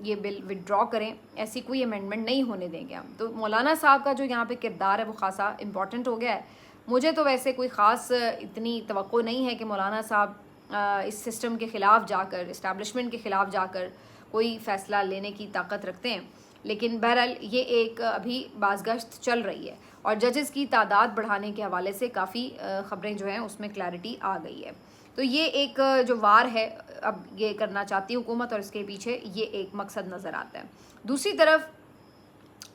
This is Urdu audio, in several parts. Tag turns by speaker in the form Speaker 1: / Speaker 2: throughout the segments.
Speaker 1: یہ بل وڈرا کریں، ایسی کوئی امینڈمنٹ نہیں ہونے دیں گے ہم. تو مولانا صاحب کا جو یہاں پہ کردار ہے وہ خاصا امپورٹنٹ ہو گیا ہے. مجھے تو ویسے کوئی خاص اتنی توقع نہیں ہے کہ مولانا صاحب اس سسٹم کے خلاف جا کر، اسٹیبلشمنٹ کے خلاف جا کر کوئی فیصلہ لینے کی طاقت رکھتے ہیں. لیکن بہرحال یہ ایک ابھی بازگشت چل رہی ہے، اور ججز کی تعداد بڑھانے کے حوالے سے کافی خبریں جو ہیں اس میں کلیئرٹی آ گئی ہے. تو یہ ایک جو وار ہے اب یہ کرنا چاہتی ہے حکومت، اور اس کے پیچھے یہ ایک مقصد نظر آتا ہے. دوسری طرف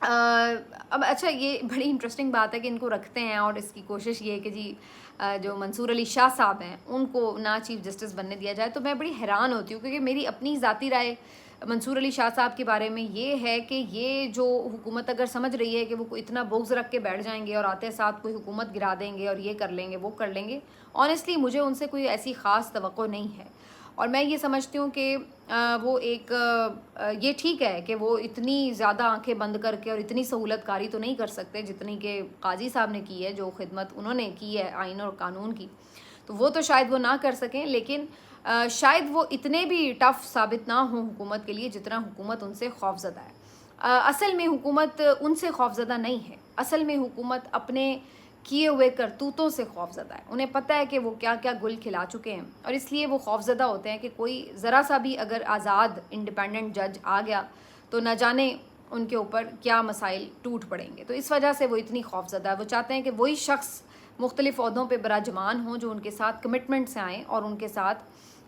Speaker 1: اب اچھا یہ بڑی انٹرسٹنگ بات ہے کہ ان کو رکھتے ہیں، اور اس کی کوشش یہ ہے کہ جی جو منصور علی شاہ صاحب ہیں ان کو نہ چیف جسٹس بننے دیا جائے. تو میں بڑی حیران ہوتی ہوں، کیونکہ میری اپنی ذاتی رائے منصور علی شاہ صاحب کے بارے میں یہ ہے کہ یہ جو حکومت اگر سمجھ رہی ہے کہ وہ اتنا بغض رکھ کے بیٹھ جائیں گے اور آتے ساتھ کوئی حکومت گرا دیں گے اور یہ کر لیں گے وہ کر لیں گے، آنیسٹلی مجھے ان سے کوئی ایسی خاص توقع نہیں ہے. اور میں یہ سمجھتی ہوں کہ وہ ایک یہ ٹھیک ہے کہ وہ اتنی زیادہ آنکھیں بند کر کے اور اتنی سہولت کاری تو نہیں کر سکتے جتنی کہ قاضی صاحب نے کی ہے، جو خدمت انہوں نے کی ہے آئین اور قانون کی، تو وہ تو شاید وہ نہ کر سکیں. لیکن شاید وہ اتنے بھی ٹف ثابت نہ ہوں حکومت کے لیے جتنا حکومت ان سے خوفزدہ ہے. اصل میں حکومت ان سے خوفزدہ نہیں ہے، اصل میں حکومت اپنے کیے ہوئے کرتوتوں سے خوفزدہ ہے. انہیں پتہ ہے کہ وہ کیا کیا گل کھلا چکے ہیں، اور اس لیے وہ خوفزدہ ہوتے ہیں کہ کوئی ذرا سا بھی اگر آزاد انڈیپینڈنٹ جج آ گیا تو نہ جانے ان کے اوپر کیا مسائل ٹوٹ پڑیں گے. تو اس وجہ سے وہ اتنی خوفزدہ ہے. وہ چاہتے ہیں کہ وہی شخص مختلف عہدوں پہ براجمان ہوں جو ان کے ساتھ کمٹمنٹ سے آئیں اور ان کے ساتھ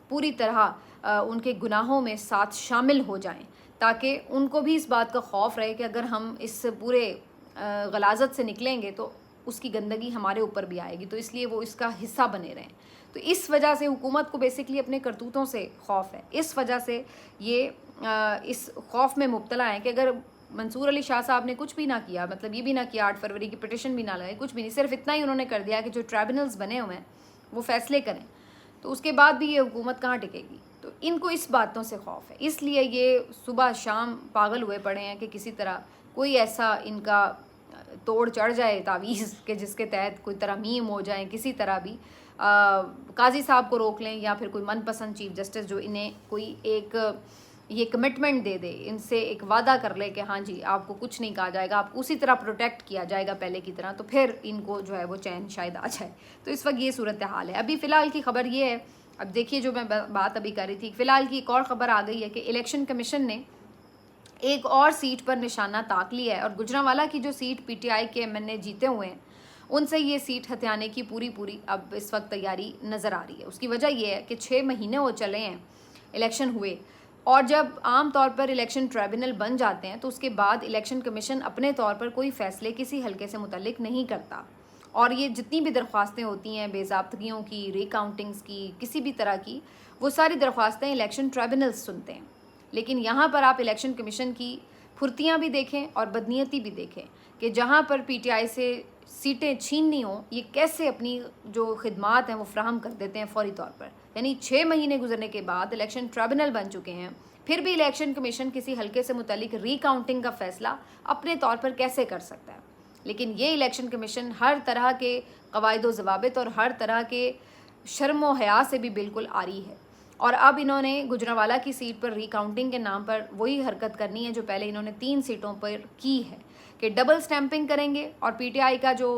Speaker 1: پوری طرح ان کے گناہوں میں ساتھ شامل ہو جائیں، تاکہ ان کو بھی اس بات کا خوف رہے کہ اگر ہم اس پورے غلاظت سے نکلیں گے تو اس کی گندگی ہمارے اوپر بھی آئے گی. تو اس لیے وہ اس کا حصہ بنے رہیں. تو اس وجہ سے حکومت کو بیسکلی اپنے کرتوتوں سے خوف ہے. اس وجہ سے یہ اس خوف میں مبتلا ہیں کہ اگر منصور علی شاہ صاحب نے کچھ بھی نہ کیا، مطلب یہ بھی نہ کیا 8 فروری کی پٹیشن بھی نہ لگائی، کچھ بھی نہیں، صرف اتنا ہی انہوں نے کر دیا کہ جو ٹریبونلز بنے ہوئے ہیں وہ فیصلے کریں، تو اس کے بعد بھی یہ حکومت کہاں ٹکے گی. تو ان کو اس باتوں سے خوف ہے، اس لیے یہ صبح شام پاگل ہوئے پڑے ہیں کہ کسی طرح کوئی ایسا ان کا توڑ چڑھ جائے تعویذ کہ جس کے تحت کوئی ترمیم ہو جائیں، کسی طرح بھی قاضی صاحب کو روک لیں، یا پھر کوئی من پسند چیف جسٹس جو انہیں کوئی ایک یہ کمٹمنٹ دے دے، ان سے ایک وعدہ کر لے کہ ہاں جی آپ کو کچھ نہیں کہا جائے گا، آپ کو اسی طرح پروٹیکٹ کیا جائے گا پہلے کی طرح، تو پھر ان کو جو ہے وہ چین شاید آ جائے. تو اس وقت یہ صورتحال ہے. ابھی فی الحال کی خبر یہ ہے، اب دیکھیے جو میں بات ابھی کر رہی تھی، فی الحال کی ایک اور خبر آ گئی ہے کہ الیکشن کمیشن نے ایک اور سیٹ پر نشانہ تاک لیا ہے، اور گجرانوالہ کی جو سیٹ پی ٹی آئی کے ایم این اے جیتے ہوئے ہیں ان سے یہ سیٹ ہتھیانے کی پوری اب اس وقت تیاری نظر آ رہی ہے. اس کی وجہ یہ ہے کہ 6 مہینے ہو چلے ہیں الیکشن ہوئے، اور جب عام طور پر الیکشن ٹریبونل بن جاتے ہیں تو اس کے بعد الیکشن کمیشن اپنے طور پر کوئی فیصلے کسی حلقے سے متعلق نہیں کرتا، اور یہ جتنی بھی درخواستیں ہوتی ہیں بے ضابطگیوں کی، ری کاؤنٹنگز کی، کسی بھی طرح کی، وہ ساری درخواستیں الیکشن ٹریبونلز سنتے ہیں. لیکن یہاں پر آپ الیکشن کمیشن کی پھرتیاں بھی دیکھیں اور بدنیتی بھی دیکھیں کہ جہاں پر پی ٹی آئی سے سیٹیں چھیننی ہوں یہ کیسے اپنی جو خدمات ہیں وہ فراہم کر دیتے ہیں فوری طور پر. یعنی 6 مہینے گزرنے کے بعد الیکشن ٹریبونل بن چکے ہیں، پھر بھی الیکشن کمیشن کسی حلقے سے متعلق ری کاؤنٹنگ کا فیصلہ اپنے طور پر کیسے کر سکتا ہے. لیکن یہ الیکشن کمیشن ہر طرح کے قواعد و ضوابط اور ہر طرح کے شرم و حیا سے بھی بالکل عاری ہے. اور اب انہوں نے گجرانوالہ کی سیٹ پر ری کاؤنٹنگ کے نام پر وہی حرکت کرنی ہے جو پہلے انہوں نے 3 سیٹوں پر کی ہے، کہ ڈبل سٹیمپنگ کریں گے اور پی ٹی آئی کا جو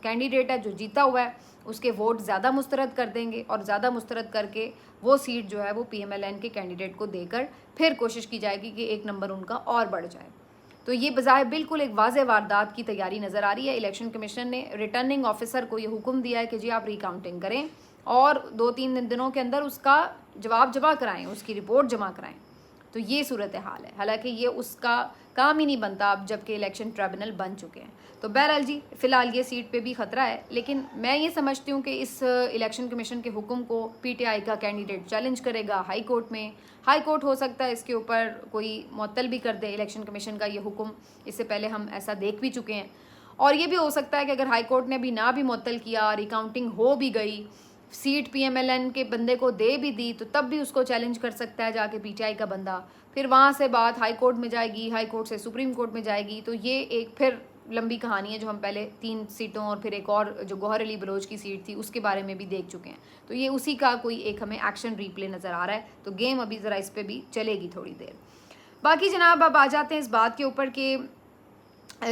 Speaker 1: کینڈیڈیٹ ہے جو جیتا ہوا ہے اس کے ووٹ زیادہ مسترد کر دیں گے، اور زیادہ مسترد کر کے وہ سیٹ جو ہے وہ پی ایم ایل این کے کینڈیڈیٹ کو دے کر پھر کوشش کی جائے گی کہ 1 نمبر ان کا اور بڑھ جائے. تو یہ بظاہر بالکل ایک واضح واردات کی تیاری نظر آ رہی ہے. الیکشن کمیشن نے ریٹرننگ آفیسر کو یہ حکم دیا ہے کہ جی آپ ری کاؤنٹنگ کریں اور 2-3 دنوں کے اندر اس کا جواب جمع کرائیں، اس کی رپورٹ جمع کرائیں. تو یہ صورتحال ہے، حالانکہ یہ اس کا کام ہی نہیں بنتا اب جب کہ الیکشن ٹریبونل بن چکے ہیں. تو بہرحال جی فی الحال یہ سیٹ پہ بھی خطرہ ہے، لیکن میں یہ سمجھتی ہوں کہ اس الیکشن کمیشن کے حکم کو پی ٹی آئی کا کینڈیڈیٹ چیلنج کرے گا ہائی کورٹ میں. ہائی کورٹ ہو سکتا ہے اس کے اوپر کوئی معطل بھی کر دے الیکشن کمیشن کا یہ حکم، اس سے پہلے ہم ایسا دیکھ بھی چکے ہیں. اور یہ بھی ہو سکتا ہے کہ اگر ہائی کورٹ نے بھی نہ بھی معطل کیا، ریکاؤنٹنگ ہو بھی گئی، seat P M L N کے بندے کو دے بھی دی، تو تب بھی اس کو چیلنج کر سکتا ہے جا کے پی ٹی آئی کا بندہ. پھر وہاں سے بات ہائی کورٹ میں جائے گی، ہائی کورٹ سے سپریم کورٹ میں جائے گی. تو یہ ایک پھر لمبی کہانی ہے جو ہم پہلے 3 سیٹوں اور پھر ایک اور جو گوہر علی بلوچ کی سیٹ تھی اس کے بارے میں بھی دیکھ چکے ہیں. تو یہ اسی کا کوئی ایک ہمیں ایکشن ریپلے نظر آ رہا ہے. تو گیم ابھی ذرا اس پہ بھی چلے گی تھوڑی دیر. باقی جناب اب آ جاتے ہیں اس بات کے اوپر کہ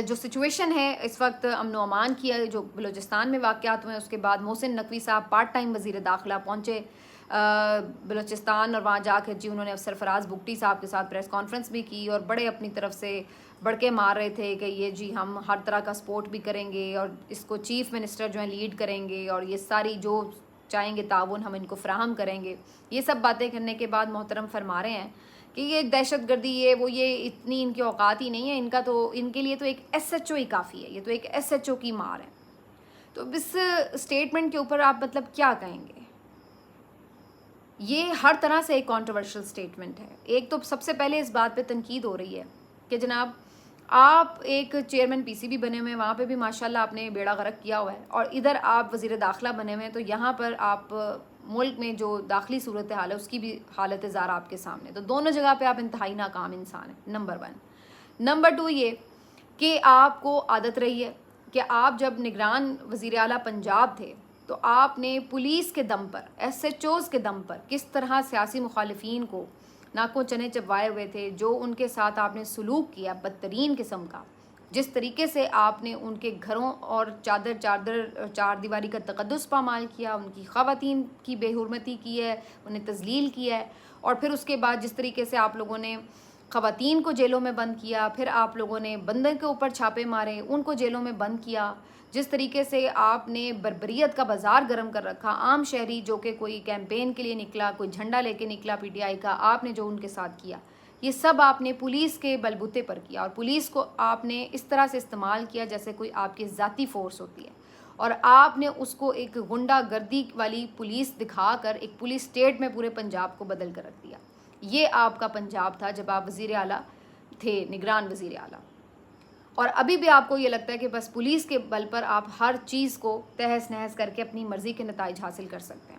Speaker 1: جو سچویشن ہے اس وقت امن و امان کی ہے، جو بلوچستان میں واقعات ہوئے ہیں، اس کے بعد محسن نقوی صاحب پارٹ ٹائم وزیر داخلہ پہنچے بلوچستان، اور وہاں جا کے جی انہوں نے سرفراز بگٹی صاحب کے ساتھ پریس کانفرنس بھی کی اور بڑے اپنی طرف سے بڑکے مار رہے تھے کہ یہ جی ہم ہر طرح کا سپورٹ بھی کریں گے اور اس کو چیف منسٹر جو ہیں لیڈ کریں گے اور یہ ساری جو چاہیں گے تعاون ہم ان کو فراہم کریں گے. یہ سب باتیں کرنے کے بعد محترم فرما رہے ہیں کہ یہ دہشت گردی یہ اتنی ان کی اوقات ہی نہیں ہے، ان کے لیے تو ایک ایس ایچ او ہی کافی ہے، یہ تو ایک ایس ایچ او کی مار ہے. تو اس اسٹیٹمنٹ کے اوپر آپ مطلب کیا کہیں گے؟ یہ ہر طرح سے ایک کانٹروورشل اسٹیٹمنٹ ہے. ایک تو سب سے پہلے اس بات پہ تنقید ہو رہی ہے کہ جناب آپ ایک چیئرمین پی سی بی بنے ہوئے ہیں، وہاں پہ بھی ماشاءاللہ آپ نے بیڑا غرق کیا ہوا ہے، اور ادھر آپ وزیر داخلہ بنے ہوئے ہیں، تو یہاں پر آپ ملک میں جو داخلی صورتحال ہے اس کی بھی حالت زار آپ کے سامنے. تو دونوں جگہ پہ آپ انتہائی ناکام انسان ہیں، نمبر 1. نمبر 2 یہ کہ آپ کو عادت رہی ہے کہ آپ جب نگران وزیر اعلیٰ پنجاب تھے تو آپ نے پولیس کے دم پر، ایس ایچ اوز کے دم پر کس طرح سیاسی مخالفین کو ناکوں چنے چبوائے ہوئے تھے، جو ان کے ساتھ آپ نے سلوک کیا بدترین قسم کا، جس طریقے سے آپ نے ان کے گھروں اور چار دیواری کا تقدس پامال کیا، ان کی خواتین کی بے حرمتی کی ہے، انہیں تذلیل کیا ہے، اور پھر اس کے بعد جس طریقے سے آپ لوگوں نے خواتین کو جیلوں میں بند کیا، پھر آپ لوگوں نے بندر کے اوپر چھاپے مارے، ان کو جیلوں میں بند کیا، جس طریقے سے آپ نے بربریت کا بازار گرم کر رکھا. عام شہری جو کہ کوئی کیمپین کے لیے نکلا، کوئی جھنڈا لے کے نکلا پی ٹی آئی کا، آپ نے جو ان کے ساتھ کیا، یہ سب آپ نے پولیس کے بلبوتے پر کیا، اور پولیس کو آپ نے اس طرح سے استعمال کیا جیسے کوئی آپ کی ذاتی فورس ہوتی ہے، اور آپ نے اس کو ایک غنڈہ گردی والی پولیس دکھا کر ایک پولیس اسٹیٹ میں پورے پنجاب کو بدل کر رکھ دیا. یہ آپ کا پنجاب تھا جب آپ وزیر اعلیٰ تھے، نگران وزیر اعلیٰ. اور ابھی بھی آپ کو یہ لگتا ہے کہ بس پولیس کے بل پر آپ ہر چیز کو تہس نہس کر کے اپنی مرضی کے نتائج حاصل کر سکتے ہیں.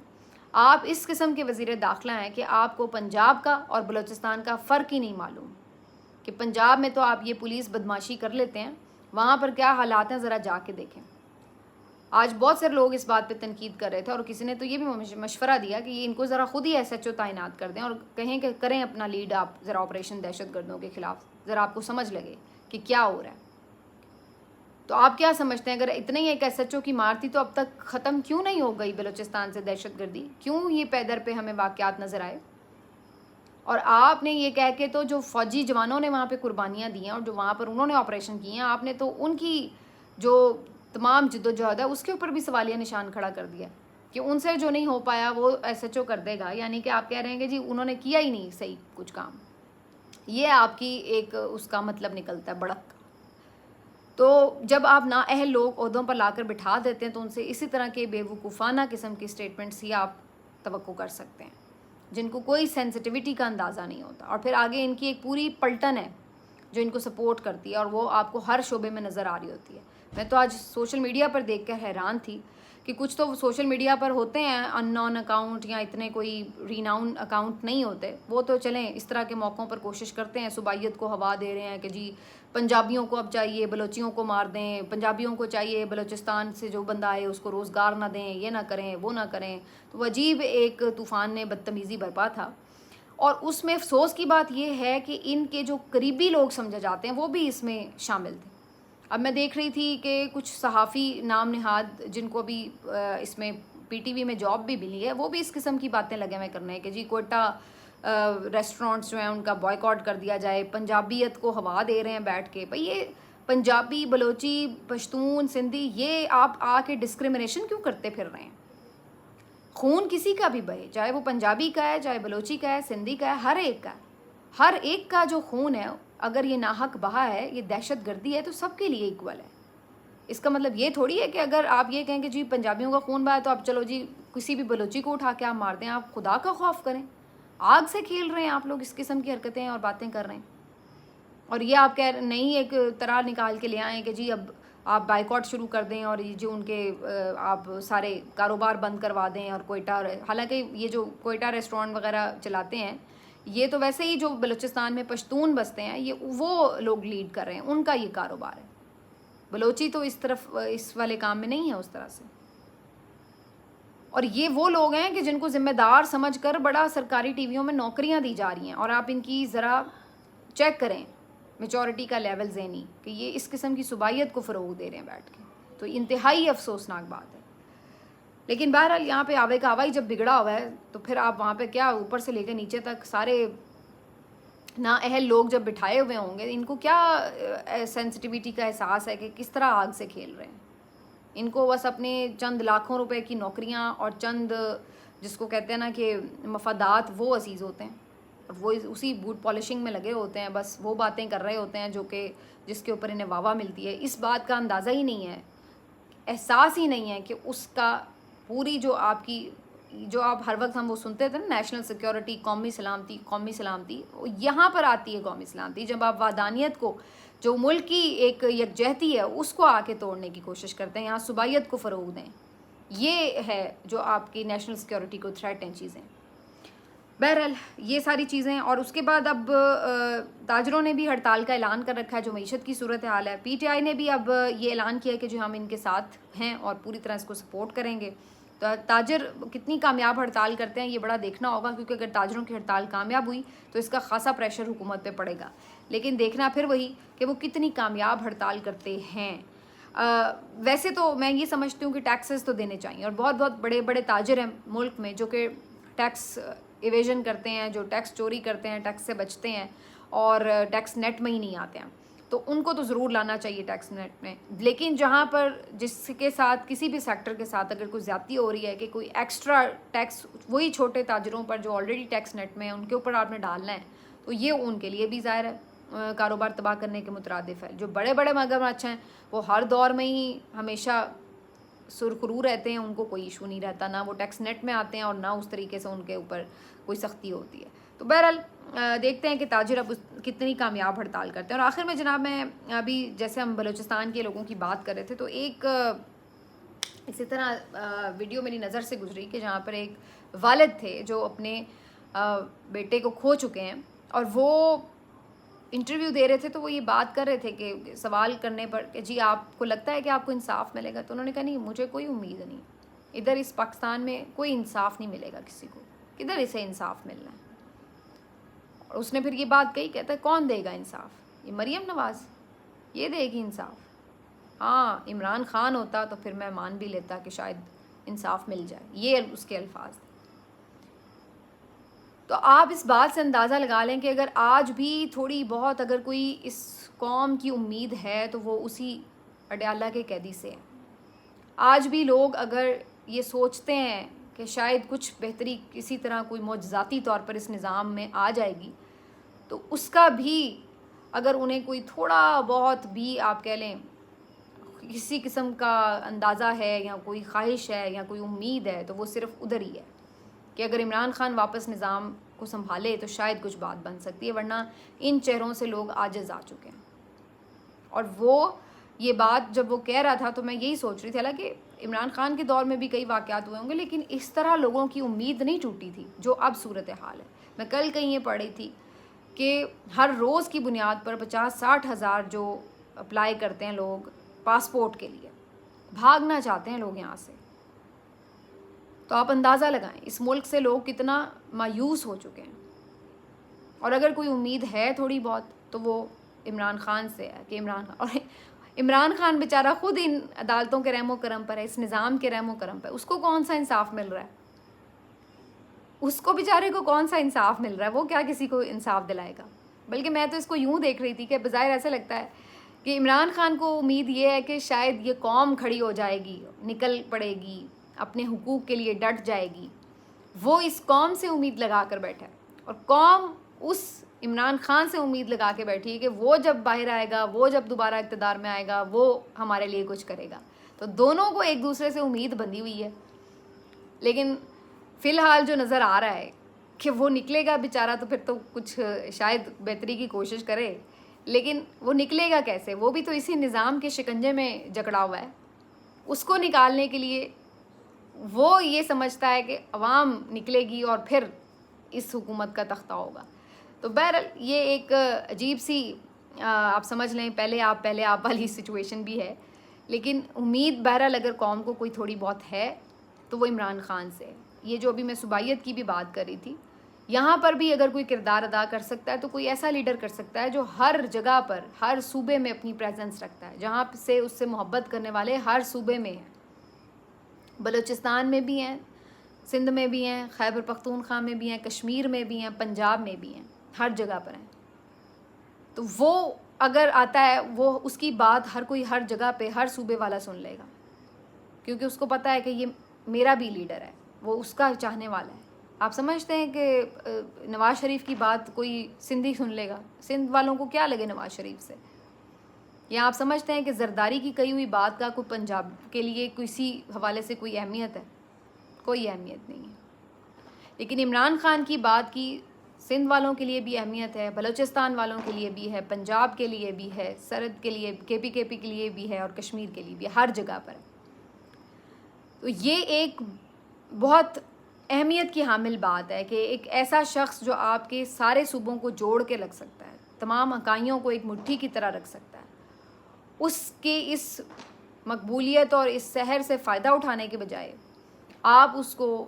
Speaker 1: آپ اس قسم کے وزیر داخلہ ہیں کہ آپ کو پنجاب کا اور بلوچستان کا فرق ہی نہیں معلوم کہ پنجاب میں تو آپ یہ پولیس بدماشی کر لیتے ہیں، وہاں پر کیا حالات ہیں ذرا جا کے دیکھیں. آج بہت سے لوگ اس بات پہ تنقید کر رہے تھے، اور کسی نے تو یہ بھی مشورہ دیا کہ یہ ان کو ذرا خود ہی ایس ایچ او تعینات کر دیں اور کہیں کہ کریں اپنا لیڈ آپ ذرا آپریشن دہشت گردوں کے خلاف، ذرا آپ کو سمجھ لگے کہ کیا ہو رہا ہے. تو آپ کیا سمجھتے ہیں اگر اتنا ہی ایک ایس ایچ او کی مار تھی تو اب تک ختم کیوں نہیں ہو گئی بلوچستان سے دہشت گردی؟ کیوں یہ پیدر پہ ہمیں واقعات نظر آئے؟ اور آپ نے یہ کہہ کے تو جو فوجی جوانوں نے وہاں پہ قربانیاں دی ہیں اور جو وہاں پر انہوں نے آپریشن کیے ہیں، آپ نے تو ان کی جو تمام جد و جہد ہے اس کے اوپر بھی سوالیہ نشان کھڑا کر دیا کہ ان سے جو نہیں ہو پایا وہ ایس ایچ او کر دے گا. یعنی کہ آپ کہہ رہے ہیں کہ جی انہوں نے کیا ہی نہیں صحیح کچھ کام. یہ آپ کی ایک اس کا مطلب نکلتا ہے بڑک کا. تو جب آپ نااہل لوگ عہدوں پر لا کر بٹھا دیتے ہیں تو ان سے اسی طرح کے بے وقوفانہ قسم کی اسٹیٹمنٹس ہی آپ توقع کر سکتے ہیں، جن کو کوئی سینسٹیوٹی کا اندازہ نہیں ہوتا. اور پھر آگے ان کی ایک پوری پلٹن ہے جو ان کو سپورٹ کرتی ہے، اور وہ آپ کو ہر شعبے میں نظر آ رہی ہوتی ہے. میں تو آج سوشل میڈیا پر دیکھ کر حیران تھی کہ کچھ تو سوشل میڈیا پر ہوتے ہیں ان نون اکاؤنٹ یا اتنے کوئی ریناؤن اکاؤنٹ نہیں ہوتے، وہ تو چلیں اس طرح کے موقعوں پر کوشش کرتے ہیں، صوبائیت کو ہوا دے رہے ہیں کہ جی پنجابیوں کو اب چاہیے بلوچیوں کو مار دیں، پنجابیوں کو چاہیے بلوچستان سے جو بندہ آئے اس کو روزگار نہ دیں، یہ نہ کریں وہ نہ کریں. تو وہ عجیب ایک طوفان نے بدتمیزی برپا تھا. اور اس میں افسوس کی بات یہ ہے کہ ان کے جو قریبی لوگ سمجھے جاتے ہیں وہ بھی اس میں شامل تھے. اب میں دیکھ رہی تھی کہ کچھ صحافی نام نہاد جن کو بھی اس میں پی ٹی وی میں جاب بھی ملی ہے، وہ بھی اس قسم کی باتیں لگے ہوئے کرنے ہیں کہ جی کوئٹہ ریسٹورانٹس جو ہیں ان کا بوائیکاٹ کر دیا جائے، پنجابیت کو ہوا دے رہے ہیں بیٹھ کے. بھئی یہ پنجابی، بلوچی، پشتون، سندھی، یہ آپ آ کے ڈسکریمنیشن کیوں کرتے پھر رہے ہیں؟ خون کسی کا بھی بہے، چاہے وہ پنجابی کا ہے، چاہے بلوچی کا ہے، سندھی کا ہے، ہر ایک کا ہے. ہر ایک کا جو خون ہے اگر یہ ناحق بہا ہے، یہ دہشت گردی ہے، تو سب کے لیے ایکول ہے. اس کا مطلب یہ تھوڑی ہے کہ اگر آپ یہ کہیں کہ جی پنجابیوں کا خون بہا ہے تو آپ چلو جی کسی بھی بلوچی کو اٹھا کے آپ مار دیں. آپ خدا کا خوف کریں. آگ سے کھیل رہے ہیں آپ لوگ، اس قسم کی حرکتیں اور باتیں کر رہے ہیں. اور یہ آپ کہہ نہیں ایک طرح نکال کے لے آئیں کہ جی اب آپ بائیکاٹ شروع کر دیں اور یہ جو ان کے آپ سارے کاروبار بند کروا دیں. اور کوئٹہ، حالانکہ یہ جو کوئٹہ ریسٹورانٹ وغیرہ چلاتے ہیں یہ تو ویسے ہی جو بلوچستان میں پشتون بستے ہیں یہ وہ لوگ لیڈ کر رہے ہیں، ان کا یہ کاروبار ہے. بلوچی تو اس طرف اس والے کام میں نہیں ہے اس طرح سے. اور یہ وہ لوگ ہیں کہ جن کو ذمہ دار سمجھ کر بڑا سرکاری ٹی ویوں میں نوکریاں دی جا رہی ہیں، اور آپ ان کی ذرا چیک کریں میچورٹی کا لیول ذہنی کہ یہ اس قسم کی صوبائیت کو فروغ دے رہے ہیں بیٹھ کے، تو انتہائی افسوسناک بات ہے۔ لیکن بہرحال یہاں پہ آبے کا ہوائی جب بگڑا ہوا ہے تو پھر آپ وہاں پہ کیا اوپر سے لے کے نیچے تک سارے نا اہل لوگ جب بٹھائے ہوئے ہوں گے، ان کو کیا سینسٹیوٹی کا احساس ہے کہ کس طرح آگ سے کھیل رہے ہیں۔ ان کو بس اپنے چند لاکھوں روپے کی نوکریاں اور چند جس کو کہتے ہیں نا کہ مفادات وہ عزیز ہوتے ہیں، اور وہ اسی بوٹ پالشنگ میں لگے ہوتے ہیں، بس وہ باتیں کر رہے ہوتے ہیں جو کہ جس کے اوپر انہیں واہ واہ ملتی ہے۔ اس بات کا اندازہ ہی نہیں ہے، احساس ہی نہیں ہے کہ اس کا پوری جو آپ ہر وقت ہم وہ سنتے تھے نا، نیشنل سیکیورٹی، قومی سلامتی، یہاں پر آتی ہے قومی سلامتی جب آپ وحدانیت کو، جو ملک کی ایک یکجہتی ہے، اس کو آ کے توڑنے کی کوشش کرتے ہیں، یہاں صوبائیت کو فروغ دیں۔ یہ ہے جو آپ کی نیشنل سیکیورٹی کو تھریٹ ہیں چیزیں۔ بہرحال یہ ساری چیزیں، اور اس کے بعد اب تاجروں نے بھی ہڑتال کا اعلان کر رکھا ہے جو معیشت کی صورتحال ہے۔ پی ٹی آئی نے بھی اب یہ اعلان کیا کہ جو ہم ان کے ساتھ ہیں اور پوری طرح اس کو سپورٹ کریں گے۔ تو تاجر کتنی کامیاب ہڑتال کرتے ہیں یہ بڑا دیکھنا ہوگا، کیونکہ اگر تاجروں کی ہڑتال کامیاب ہوئی تو اس کا خاصا پریشر حکومت پہ پڑے گا، لیکن دیکھنا پھر وہی کہ وہ کتنی کامیاب ہڑتال کرتے ہیں۔ ویسے تو میں یہ سمجھتی ہوں کہ ٹیکسز تو دینے چاہیے، اور بہت بہت بڑے بڑے تاجر ہیں ملک میں جو کہ ٹیکس ایویژن کرتے ہیں، جو ٹیکس چوری کرتے ہیں، ٹیکس سے بچتے ہیں اور ٹیکس نیٹ میں ہی نہیں آتے ہیں، تو ان کو تو ضرور لانا چاہیے ٹیکس نیٹ میں۔ لیکن جہاں پر جس کے ساتھ کسی بھی سیکٹر کے ساتھ اگر کوئی زیادتی ہو رہی ہے کہ کوئی ایکسٹرا ٹیکس وہی چھوٹے تاجروں پر جو آلریڈی ٹیکس نیٹ میں ہیں ان کے اوپر آپ نے ڈالنا ہے، تو یہ ان کے لیے بھی ظاہر ہے کاروبار تباہ کرنے کے مترادف ہے۔ جو بڑے بڑے مگرمچھ ہیں وہ ہر دور میں ہی ہمیشہ سرخرو رہتے ہیں، ان کو کوئی ایشو نہیں رہتا، نہ وہ ٹیکس نیٹ میں آتے ہیں اور نہ اس طریقے سے ان کے اوپر کوئی سختی ہوتی ہے۔ تو بہرحال دیکھتے ہیں کہ تاجر اب کتنی کامیاب ہڑتال کرتے ہیں۔ اور آخر میں جناب، میں ابھی جیسے ہم بلوچستان کے لوگوں کی بات کر رہے تھے، تو ایک اسی طرح ویڈیو میری نظر سے گزری کہ جہاں پر ایک والد تھے جو اپنے بیٹے کو کھو چکے ہیں، اور وہ انٹرویو دے رہے تھے، تو وہ یہ بات کر رہے تھے کہ سوال کرنے پر کہ جی آپ کو لگتا ہے کہ آپ کو انصاف ملے گا، تو انہوں نے کہا نہیں، مجھے کوئی امید نہیں، ادھر اس پاکستان میں کوئی انصاف نہیں ملے گا کسی کو، کدھر اسے انصاف ملنا ہے۔ اور اس نے پھر یہ بات کہی، کہتا ہے کون دے گا انصاف؟ یہ مریم نواز یہ دے گی انصاف؟ ہاں عمران خان ہوتا تو پھر میں مان بھی لیتا کہ شاید انصاف مل جائے، یہ اس کے الفاظ تھے۔ تو آپ اس بات سے اندازہ لگا لیں کہ اگر آج بھی تھوڑی بہت اگر کوئی اس قوم کی امید ہے تو وہ اسی اڈیالہ کے قیدی سے ہے۔ آج بھی لوگ اگر یہ سوچتے ہیں کہ شاید کچھ بہتری کسی طرح کوئی معجزاتی طور پر اس نظام میں آ جائے گی، تو اس کا بھی اگر انہیں کوئی تھوڑا بہت بھی آپ کہہ لیں کسی قسم کا اندازہ ہے یا کوئی خواہش ہے یا کوئی امید ہے، تو وہ صرف ادھر ہی ہے کہ اگر عمران خان واپس نظام کو سنبھالے تو شاید کچھ بات بن سکتی ہے، ورنہ ان چہروں سے لوگ عاجز آ چکے ہیں۔ اور وہ یہ بات جب وہ کہہ رہا تھا تو میں یہی سوچ رہی تھی، حالانکہ عمران خان کے دور میں بھی کئی واقعات ہوئے ہوں گے، لیکن اس طرح لوگوں کی امید نہیں ٹوٹی تھی جو اب صورتحال ہے۔ میں کل کہیں یہ پڑھی تھی کہ ہر روز کی بنیاد پر 50-60 ہزار جو اپلائی کرتے ہیں لوگ پاسپورٹ کے لیے، بھاگنا چاہتے ہیں لوگ یہاں سے۔ تو آپ اندازہ لگائیں اس ملک سے لوگ کتنا مایوس ہو چکے ہیں، اور اگر کوئی امید ہے تھوڑی بہت تو وہ عمران خان سے ہے کہ عمران خان بیچارہ خود ان عدالتوں کے رحم و کرم پر ہے، اس نظام کے رحم و کرم پر، اس کو کون سا انصاف مل رہا ہے؟ اس کو بیچارے کو کون سا انصاف مل رہا ہے؟ وہ کیا کسی کو انصاف دلائے گا؟ بلکہ میں تو اس کو یوں دیکھ رہی تھی کہ بظاہر ایسا لگتا ہے کہ عمران خان کو امید یہ ہے کہ شاید یہ قوم کھڑی ہو جائے گی، نکل پڑے گی، اپنے حقوق کے لیے ڈٹ جائے گی۔ وہ اس قوم سے امید لگا کر بیٹھا ہے، اور قوم اس عمران خان سے امید لگا کے بیٹھی ہے کہ وہ جب باہر آئے گا، وہ جب دوبارہ اقتدار میں آئے گا، وہ ہمارے لیے کچھ کرے گا۔ تو دونوں کو ایک دوسرے سے امید بندھی ہوئی ہے، لیکن فی الحال جو نظر آ رہا ہے کہ وہ نکلے گا بیچارہ تو پھر تو کچھ شاید بہتری کی کوشش کرے، لیکن وہ نکلے گا کیسے؟ وہ بھی تو اسی نظام کے شکنجے میں جکڑا ہوا ہے۔ اس کو نکالنے کے لیے وہ یہ سمجھتا ہے کہ عوام نکلے گی اور پھر اس حکومت کا تختہ ہوگا۔ تو بہرحال یہ ایک عجیب سی آپ سمجھ لیں پہلے آپ والی سچویشن بھی ہے، لیکن امید بہرحال اگر قوم کو کوئی تھوڑی بہت ہے تو وہ عمران خان سے ہے۔ یہ جو ابھی میں صوبائیت کی بھی بات کر رہی تھی، یہاں پر بھی اگر کوئی کردار ادا کر سکتا ہے تو کوئی ایسا لیڈر کر سکتا ہے جو ہر جگہ پر ہر صوبے میں اپنی پریزنس رکھتا ہے، جہاں سے اس سے محبت کرنے والے ہر صوبے میں ہیں، بلوچستان میں بھی ہیں، سندھ میں بھی ہیں، خیبر پختونخوا میں بھی ہیں، کشمیر میں بھی ہیں، پنجاب میں بھی ہیں، ہر جگہ پر ہیں۔ تو وہ اگر آتا ہے وہ اس کی بات ہر کوئی ہر جگہ پہ ہر صوبے والا سن لے گا، کیونکہ اس کو پتہ ہے کہ یہ میرا بھی لیڈر ہے، وہ اس کا چاہنے والا ہے۔ آپ سمجھتے ہیں کہ نواز شریف کی بات کوئی سندھی سن لے گا؟ سندھ والوں کو کیا لگے نواز شریف سے؟ یا آپ سمجھتے ہیں کہ زرداری کی کہی ہوئی بات کا کوئی پنجاب کے لیے کسی حوالے سے کوئی اہمیت ہے؟ کوئی اہمیت نہیں ہے۔ لیکن عمران خان کی بات کی سندھ والوں کے لیے بھی اہمیت ہے، بلوچستان والوں کے لیے بھی ہے، پنجاب کے لیے بھی ہے، سرحد کے لیے کے پی کے لیے بھی ہے، اور کشمیر کے لیے بھی ہے، ہر جگہ پر ہے۔ تو یہ ایک بہت اہمیت کی حامل بات ہے کہ ایک ایسا شخص جو آپ کے سارے صوبوں کو جوڑ کے رکھ سکتا ہے، تمام اکائیوں کو ایک مٹھی کی طرح رکھ سکتا ہے، اس کے اس مقبولیت اور اس سحر سے فائدہ اٹھانے کے بجائے آپ اس کو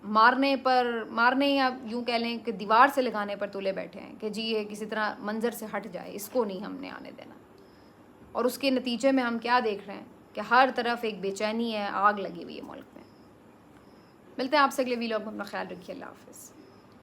Speaker 1: مارنے یا یوں کہہ لیں کہ دیوار سے لگانے پر تلے بیٹھے ہیں کہ جی یہ کسی طرح منظر سے ہٹ جائے، اس کو نہیں ہم نے آنے دینا۔ اور اس کے نتیجے میں ہم کیا دیکھ رہے ہیں کہ ہر طرف ایک بے چینی ہے، آگ لگی ہوئی ہے ملک میں۔ ملتے ہیں آپ سے اگلے ویلاگ میں، اپنا خیال رکھیے، اللہ حافظ۔